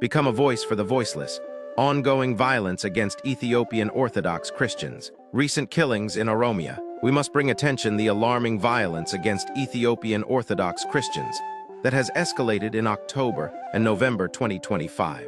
Become a voice for the voiceless. Ongoing violence against Ethiopian Orthodox Christians. Recent killings in Oromia. We must bring attention the alarming violence against Ethiopian Orthodox Christians that has escalated in October and November 2025.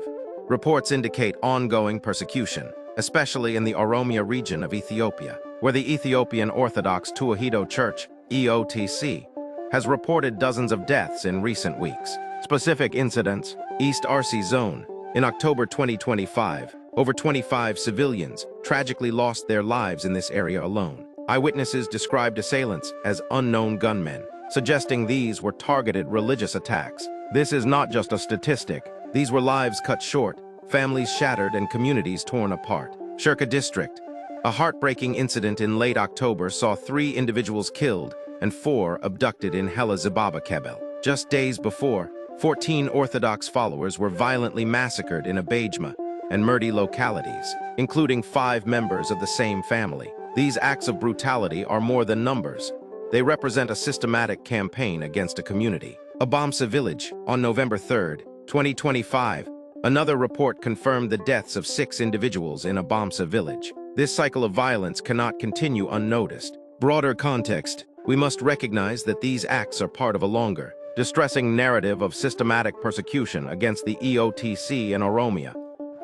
Reports indicate ongoing persecution, especially in the Oromia region of Ethiopia, where the Ethiopian Orthodox Tewahedo Church, EOTC, has reported dozens of deaths in recent weeks. Specific incidents: East Arsi zone. In October 2025, over 25 civilians tragically lost their lives in this area alone. Eyewitnesses described assailants as unknown gunmen, suggesting these were targeted religious attacks. This is not just a statistic. These were lives cut short, families shattered, and communities torn apart. Shirka district. A heartbreaking incident in late October saw 3 individuals killed and 4 abducted in Hela Zibaba Kebel. Just days before, 14 Orthodox followers were violently massacred in Abejma and Murdi localities, including 5 members of the same family. These acts of brutality are more than numbers. They represent a systematic campaign against a community. Abamsa village. On November 3, 2025, another report confirmed the deaths of 6 individuals in Abamsa village. This cycle of violence cannot continue unnoticed. Broader context: we must recognize that these acts are part of a longer, distressing narrative of systematic persecution against the EOTC in Oromia,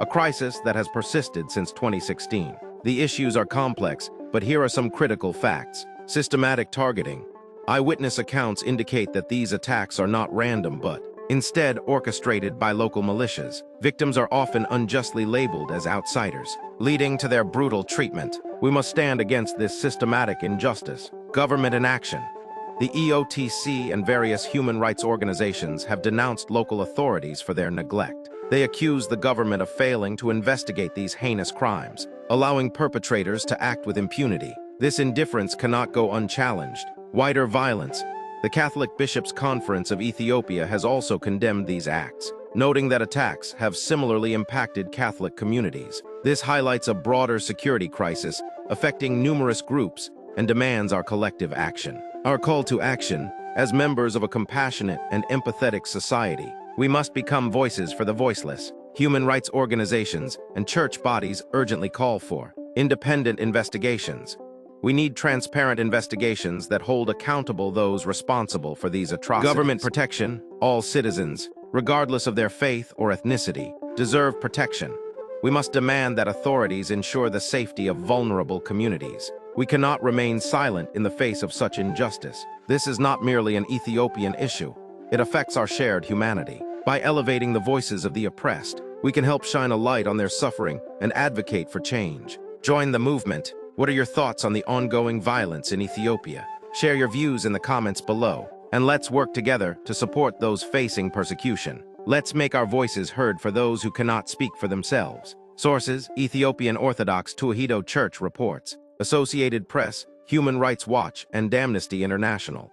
a crisis that has persisted since 2016. The issues are complex, but here are some critical facts. Systematic targeting. Eyewitness accounts indicate that these attacks are not random but, instead, orchestrated by local militias. Victims are often unjustly labeled as outsiders, leading to their brutal treatment. We must stand against this systematic injustice. Government inaction. The EOTC and various human rights organizations have denounced local authorities for their neglect. They accuse the government of failing to investigate these heinous crimes, allowing perpetrators to act with impunity. This indifference cannot go unchallenged. Wider violence. The Catholic Bishops' Conference of Ethiopia has also condemned these acts, noting that attacks have similarly impacted Catholic communities. This highlights a broader security crisis affecting numerous groups and demands our collective action. Our call to action: as members of a compassionate and empathetic society, we must become voices for the voiceless. Human rights organizations and church bodies urgently call for independent investigations. We need transparent investigations that hold accountable those responsible for these atrocities. Government protection. All citizens, regardless of their faith or ethnicity, deserve protection. We must demand that authorities ensure the safety of vulnerable communities. We cannot remain silent in the face of such injustice. This is not merely an Ethiopian issue. It affects our shared humanity. By elevating the voices of the oppressed, we can help shine a light on their suffering and advocate for change. Join the movement. What are your thoughts on the ongoing violence in Ethiopia? Share your views in the comments below, and let's work together to support those facing persecution. Let's make our voices heard for those who cannot speak for themselves. Sources: Ethiopian Orthodox Tewahedo Church reports, Associated Press, Human Rights Watch, and Amnesty International.